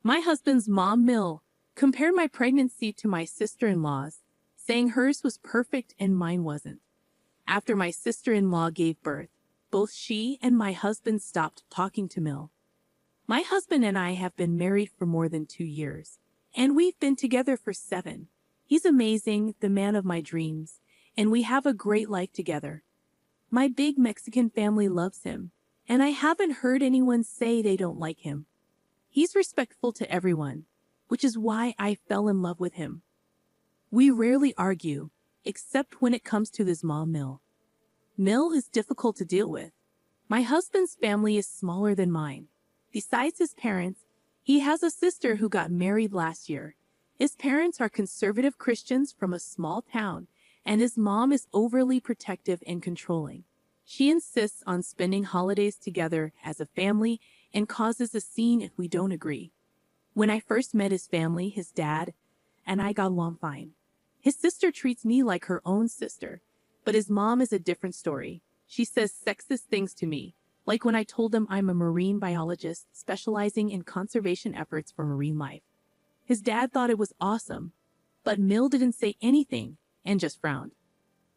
My husband's mom, Mill, compared my pregnancy to my sister-in-law's, saying hers was perfect and mine wasn't. After my sister-in-law gave birth, both she and my husband stopped talking to Mill. My husband and I have been married for more than 2 years, and we've been together for 7. He's amazing, the man of my dreams, and we have a great life together. My big Mexican family loves him, and I haven't heard anyone say they don't like him. He's respectful to everyone, which is why I fell in love with him. We rarely argue, except when it comes to his mom, Mill. Mill is difficult to deal with. My husband's family is smaller than mine. Besides his parents, he has a sister who got married last year. His parents are conservative Christians from a small town, and his mom is overly protective and controlling. She insists on spending holidays together as a family and causes a scene if we don't agree. When I first met his family, his dad and I got along fine. His sister treats me like her own sister, but his mom is a different story. She says sexist things to me, like when I told him I'm a marine biologist specializing in conservation efforts for marine life. His dad thought it was awesome, but Mill didn't say anything and just frowned.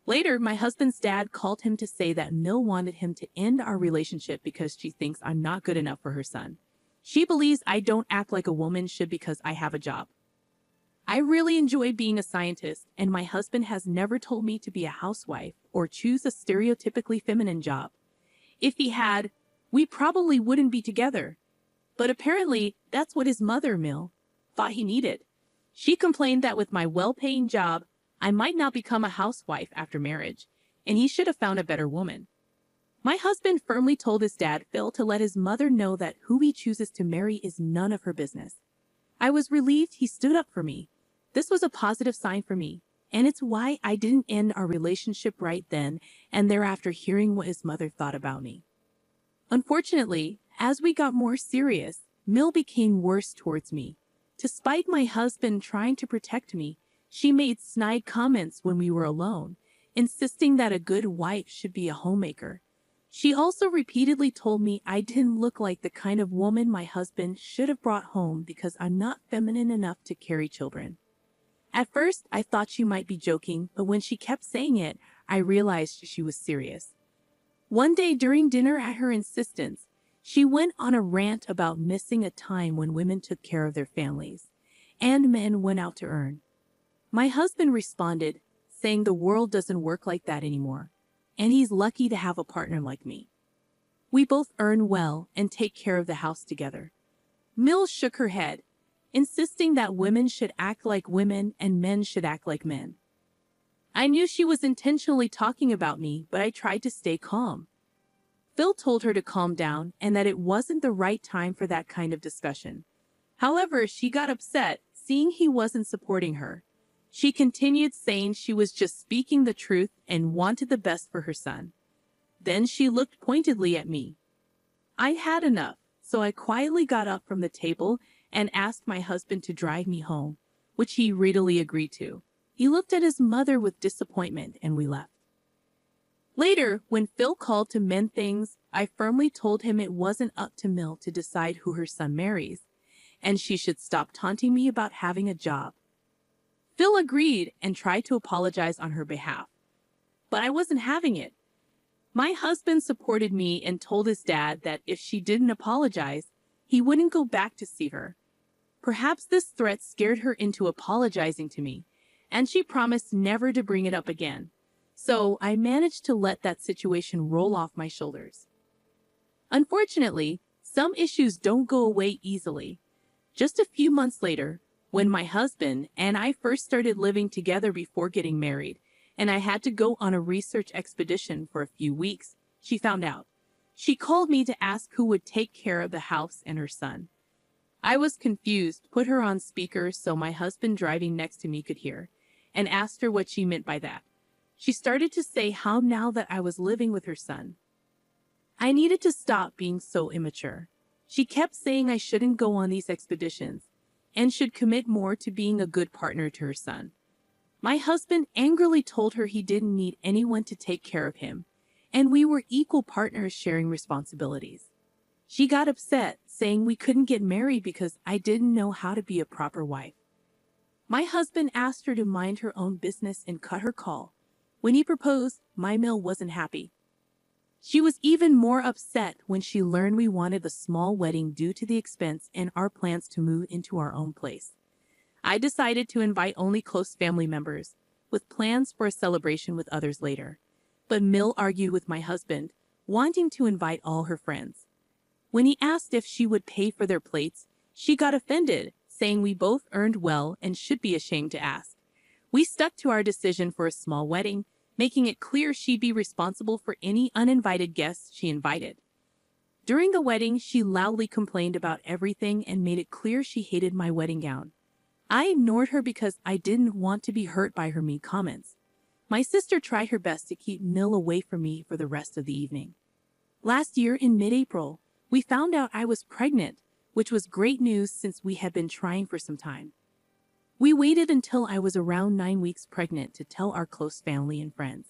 Later, my husband's dad called him to say that Mill wanted him to end our relationship because she thinks I'm not good enough for her son. She believes I don't act like a woman should because I have a job. I really enjoy being a scientist, and my husband has never told me to be a housewife or choose a stereotypically feminine job. If he had, we probably wouldn't be together. But apparently, that's what his mother, Mill, thought he needed. She complained that with my well-paying job, I might not become a housewife after marriage, and he should have found a better woman. My husband firmly told his dad, Phil, to let his mother know that who he chooses to marry is none of her business. I was relieved he stood up for me. This was a positive sign for me, and it's why I didn't end our relationship right then and thereafter hearing what his mother thought about me. Unfortunately, as we got more serious, Mill became worse towards me. Despite my husband trying to protect me, she made snide comments when we were alone, insisting that a good wife should be a homemaker. She also repeatedly told me I didn't look like the kind of woman my husband should have brought home because I'm not feminine enough to carry children. At first, I thought she might be joking, but when she kept saying it, I realized she was serious. One day during dinner, at her insistence, she went on a rant about missing a time when women took care of their families, and men went out to earn. My husband responded, saying the world doesn't work like that anymore, and he's lucky to have a partner like me. We both earn well and take care of the house together. Mill shook her head, insisting that women should act like women and men should act like men. I knew she was intentionally talking about me, but I tried to stay calm. Phil told her to calm down and that it wasn't the right time for that kind of discussion. However, she got upset, seeing he wasn't supporting her. She continued saying she was just speaking the truth and wanted the best for her son. Then she looked pointedly at me. I had enough, so I quietly got up from the table and asked my husband to drive me home, which he readily agreed to. He looked at his mother with disappointment and we left. Later, when Phil called to mend things, I firmly told him it wasn't up to Mill to decide who her son marries, and she should stop taunting me about having a job. Phil agreed and tried to apologize on her behalf, but I wasn't having it. My husband supported me and told his dad that if she didn't apologize, he wouldn't go back to see her. Perhaps this threat scared her into apologizing to me, and she promised never to bring it up again. So I managed to let that situation roll off my shoulders. Unfortunately, some issues don't go away easily. Just a few months later, when my husband and I first started living together before getting married, and I had to go on a research expedition for a few weeks, she found out. She called me to ask who would take care of the house and her son. I was confused, put her on speaker so my husband driving next to me could hear, and asked her what she meant by that. She started to say how now that I was living with her son, I needed to stop being so immature. She kept saying I shouldn't go on these expeditions and should commit more to being a good partner to her son. My husband angrily told her he didn't need anyone to take care of him, and we were equal partners sharing responsibilities. She got upset, saying we couldn't get married because I didn't know how to be a proper wife. My husband asked her to mind her own business and cut her call. When he proposed, my Mill wasn't happy. She was even more upset when she learned we wanted a small wedding due to the expense and our plans to move into our own place. I decided to invite only close family members, with plans for a celebration with others later. But Mill argued with my husband, wanting to invite all her friends. When he asked if she would pay for their plates, she got offended, saying we both earned well and should be ashamed to ask. We stuck to our decision for a small wedding, making it clear she'd be responsible for any uninvited guests she invited. During the wedding, she loudly complained about everything and made it clear she hated my wedding gown. I ignored her because I didn't want to be hurt by her mean comments. My sister tried her best to keep Mill away from me for the rest of the evening. Last year, in mid-April, we found out I was pregnant, which was great news since we had been trying for some time. We waited until I was around 9 weeks pregnant to tell our close family and friends.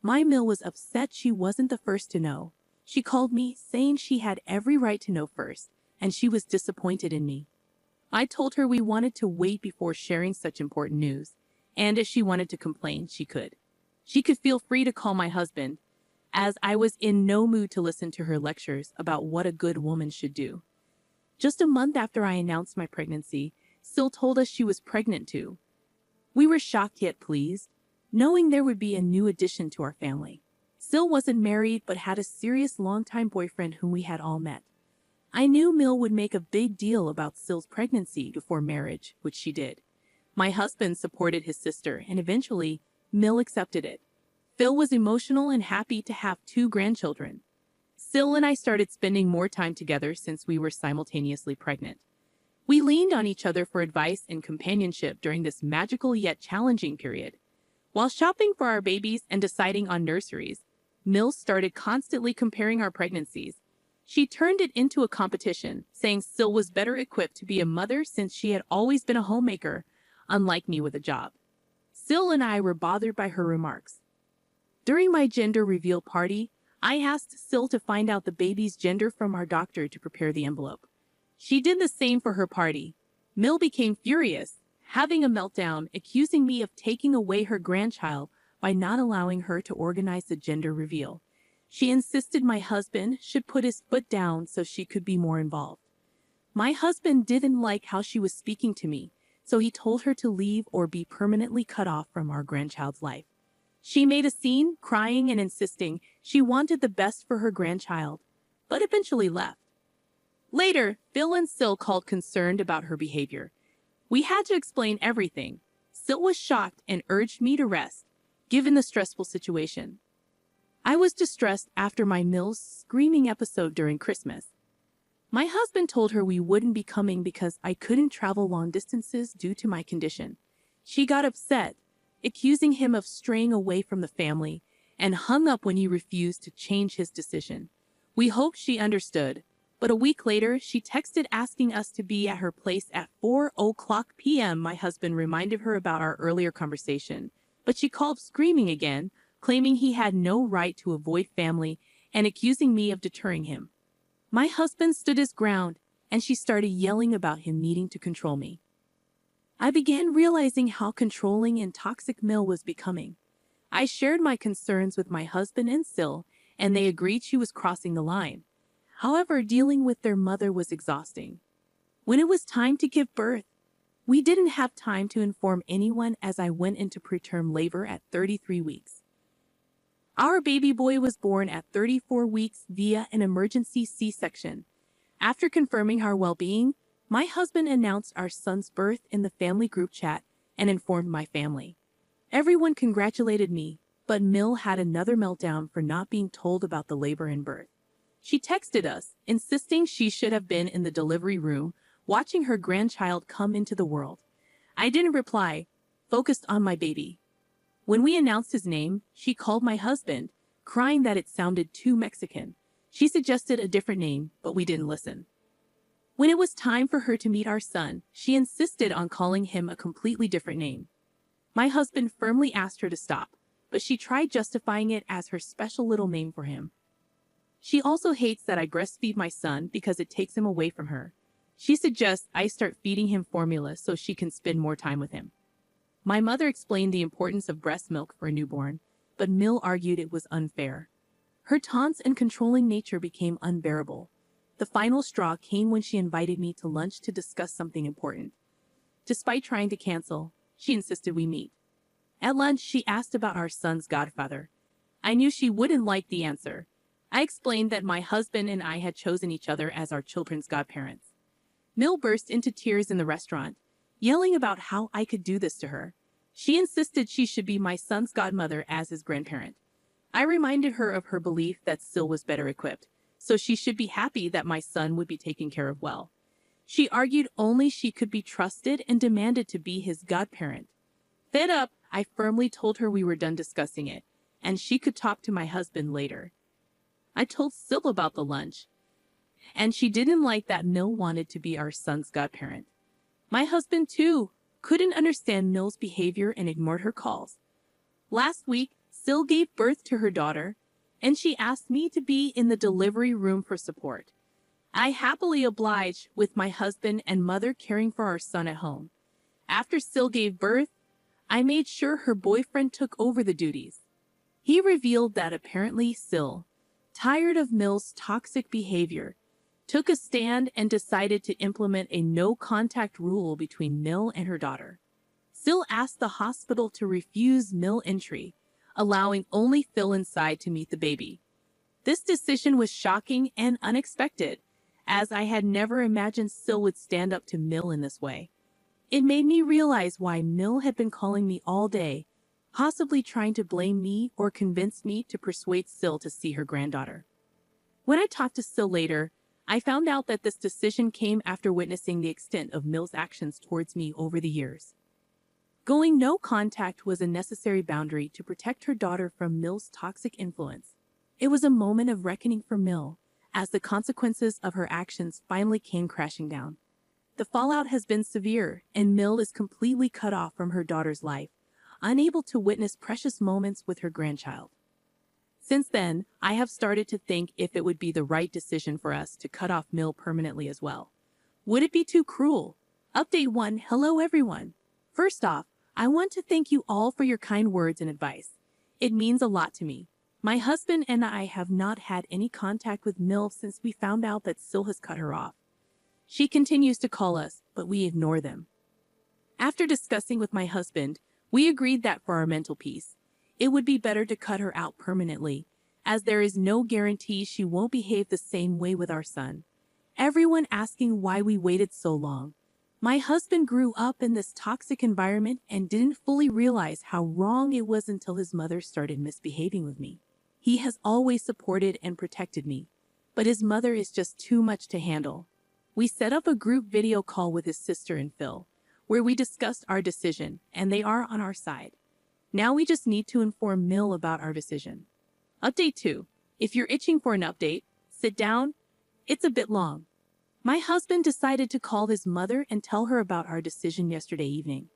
My Mill was upset she wasn't the first to know. She called me, saying she had every right to know first, and she was disappointed in me. I told her we wanted to wait before sharing such important news, and if she wanted to complain, she could. She could feel free to call my husband, as I was in no mood to listen to her lectures about what a good woman should do. Just a month after I announced my pregnancy, Sil told us she was pregnant too. We were shocked yet pleased, knowing there would be a new addition to our family. Sil wasn't married but had a serious longtime boyfriend whom we had all met. I knew Mill would make a big deal about Sil's pregnancy before marriage, which she did. My husband supported his sister, and eventually, Mill accepted it. Phil was emotional and happy to have 2 grandchildren. Sil and I started spending more time together since we were simultaneously pregnant. We leaned on each other for advice and companionship during this magical yet challenging period. While shopping for our babies and deciding on nurseries, Mill started constantly comparing our pregnancies. She turned it into a competition, saying Sil was better equipped to be a mother since she had always been a homemaker, unlike me with a job. Sil and I were bothered by her remarks. During my gender reveal party, I asked Sil to find out the baby's gender from our doctor to prepare the envelope. She did the same for her party. Mill became furious, having a meltdown, accusing me of taking away her grandchild by not allowing her to organize the gender reveal. She insisted my husband should put his foot down so she could be more involved. My husband didn't like how she was speaking to me, so he told her to leave or be permanently cut off from our grandchild's life. She made a scene, crying and insisting she wanted the best for her grandchild, but eventually left. Later, Phil and Sil called concerned about her behavior. We had to explain everything. Sil was shocked and urged me to rest, given the stressful situation. I was distressed after my Mill's screaming episode during Christmas. My husband told her we wouldn't be coming because I couldn't travel long distances due to my condition. She got upset, accusing him of straying away from the family, and hung up when he refused to change his decision. We hoped she understood, but a week later, she texted asking us to be at her place at 4:00 p.m. My husband reminded her about our earlier conversation, but she called screaming again, claiming he had no right to avoid family and accusing me of deterring him. My husband stood his ground, and she started yelling about him needing to control me. I began realizing how controlling and toxic Mill was becoming. I shared my concerns with my husband and Sil, and they agreed she was crossing the line. However, dealing with their mother was exhausting. When it was time to give birth, we didn't have time to inform anyone as I went into preterm labor at 33 weeks. Our baby boy was born at 34 weeks via an emergency C-section. After confirming our well-being, my husband announced our son's birth in the family group chat and informed my family. Everyone congratulated me, but Mill had another meltdown for not being told about the labor and birth. She texted us, insisting she should have been in the delivery room, watching her grandchild come into the world. I didn't reply, focused on my baby. When we announced his name, she called my husband, crying that it sounded too Mexican. She suggested a different name, but we didn't listen. When it was time for her to meet our son, she insisted on calling him a completely different name. My husband firmly asked her to stop, but she tried justifying it as her special little name for him. She also hates that I breastfeed my son because it takes him away from her. She suggests I start feeding him formula so she can spend more time with him. My mother explained the importance of breast milk for a newborn, but Mill argued it was unfair. Her taunts and controlling nature became unbearable. The final straw came when she invited me to lunch to discuss something important. Despite trying to cancel, she insisted we meet. At lunch, she asked about our son's godfather. I knew she wouldn't like the answer. I explained that my husband and I had chosen each other as our children's godparents. Mill burst into tears in the restaurant, yelling about how I could do this to her. She insisted she should be my son's godmother as his grandparent. I reminded her of her belief that Sil was better equipped, so she should be happy that my son would be taken care of well. She argued only she could be trusted and demanded to be his godparent. Fed up, I firmly told her we were done discussing it, and she could talk to my husband later. I told Sil about the lunch, and she didn't like that Mill wanted to be our son's godparent. My husband, too, couldn't understand Mill's behavior and ignored her calls. Last week, Sil gave birth to her daughter, and she asked me to be in the delivery room for support. I happily obliged, with my husband and mother caring for our son at home. After Sil gave birth, I made sure her boyfriend took over the duties. He revealed that apparently Sil, tired of Mill's toxic behavior, took a stand and decided to implement a no-contact rule between Mill and her daughter. Sil asked the hospital to refuse Mill entry, allowing only Phil inside to meet the baby. This decision was shocking and unexpected, as I had never imagined Sil would stand up to Mill in this way. It made me realize why Mill had been calling me all day, possibly trying to blame me or convince me to persuade Sil to see her granddaughter. When I talked to Sil later, I found out that this decision came after witnessing the extent of Mill's actions towards me over the years. Going no contact was a necessary boundary to protect her daughter from Mill's toxic influence. It was a moment of reckoning for Mill, as the consequences of her actions finally came crashing down. The fallout has been severe, and Mill is completely cut off from her daughter's life, unable to witness precious moments with her grandchild. Since then, I have started to think if it would be the right decision for us to cut off Mill permanently as well. Would it be too cruel? Update 1. Hello everyone. First off, I want to thank you all for your kind words and advice. It means a lot to me. My husband and I have not had any contact with Mill since we found out that Sil has cut her off. She continues to call us, but we ignore them. After discussing with my husband, we agreed that for our mental peace, it would be better to cut her out permanently, as there is no guarantee she won't behave the same way with our son. Everyone asking why we waited so long. My husband grew up in this toxic environment and didn't fully realize how wrong it was until his mother started misbehaving with me. He has always supported and protected me, but his mother is just too much to handle. We set up a group video call with his sister and Phil, where we discussed our decision, and they are on our side. Now we just need to inform Mill about our decision. Update 2. If you're itching for an update, sit down. It's a bit long. My husband decided to call his mother and tell her about our decision yesterday evening.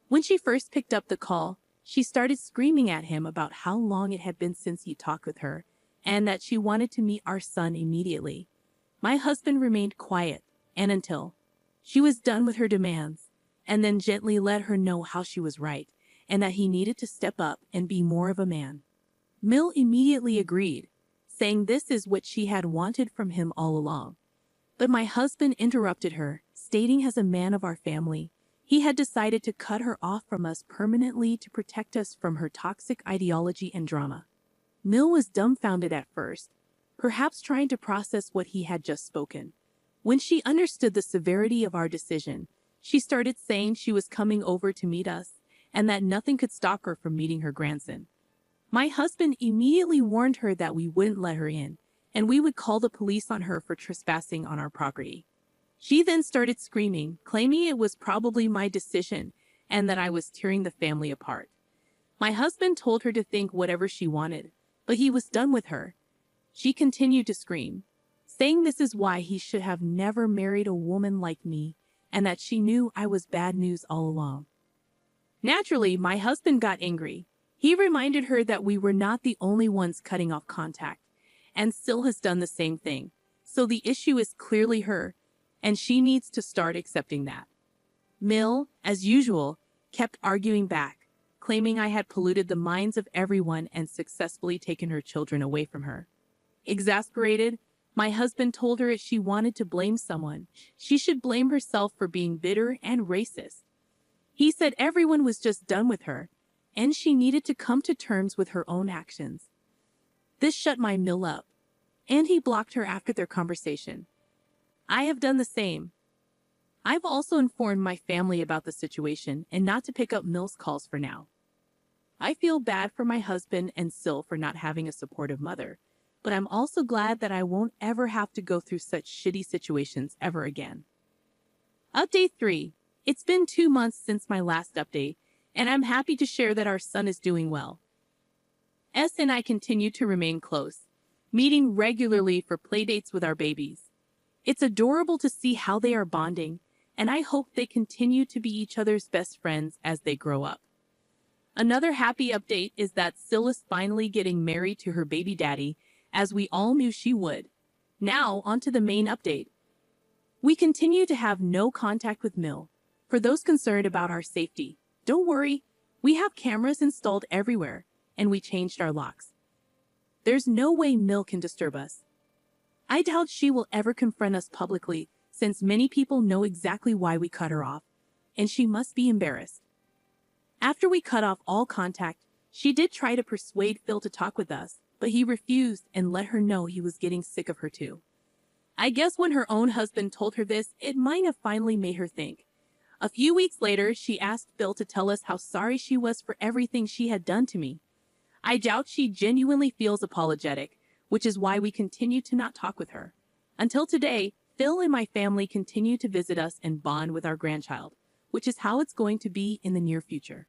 When she first picked up the call, she started screaming at him about how long it had been since he talked with her, and that she wanted to meet our son immediately. My husband remained quiet, and until she was done with her demands, and then gently let her know how she was right, and that he needed to step up and be more of a man. Mill immediately agreed, saying this is what she had wanted from him all along. But my husband interrupted her, stating as a man of our family, he had decided to cut her off from us permanently to protect us from her toxic ideology and drama. Mill was dumbfounded at first, perhaps trying to process what he had just spoken. When she understood the severity of our decision, she started saying she was coming over to meet us and that nothing could stop her from meeting her grandson. My husband immediately warned her that we wouldn't let her in, and we would call the police on her for trespassing on our property. She then started screaming, claiming it was probably my decision and that I was tearing the family apart. My husband told her to think whatever she wanted, but he was done with her. She continued to scream, saying this is why he should have never married a woman like me and that she knew I was bad news all along. Naturally, my husband got angry. He reminded her that we were not the only ones cutting off contact, and Sil has done the same thing. So the issue is clearly her, and she needs to start accepting that. Mill, as usual, kept arguing back, claiming I had polluted the minds of everyone and successfully taken her children away from her. Exasperated, my husband told her if she wanted to blame someone, she should blame herself for being bitter and racist. He said everyone was just done with her, and she needed to come to terms with her own actions. This shut my Mill up, and he blocked her after their conversation. I have done the same. I've also informed my family about the situation and not to pick up Mill's calls for now. I feel bad for my husband and Sil for not having a supportive mother, but I'm also glad that I won't ever have to go through such shitty situations ever again. Update 3. It's been 2 months since my last update, and I'm happy to share that our son is doing well. S and I continue to remain close, meeting regularly for playdates with our babies. It's adorable to see how they are bonding, and I hope they continue to be each other's best friends as they grow up. Another happy update is that Sil is finally getting married to her baby daddy, as we all knew she would. Now, onto the main update. We continue to have no contact with Mill. For those concerned about our safety, don't worry, we have cameras installed everywhere, and we changed our locks. There's no way Mill can disturb us. I doubt she will ever confront us publicly, since many people know exactly why we cut her off, and she must be embarrassed. After we cut off all contact, she did try to persuade Phil to talk with us, but he refused and let her know he was getting sick of her too. I guess when her own husband told her this, it might have finally made her think. A few weeks later, she asked Phil to tell us how sorry she was for everything she had done to me. I doubt she genuinely feels apologetic, which is why we continue to not talk with her. Until today, Phil and my family continue to visit us and bond with our grandchild, which is how it's going to be in the near future.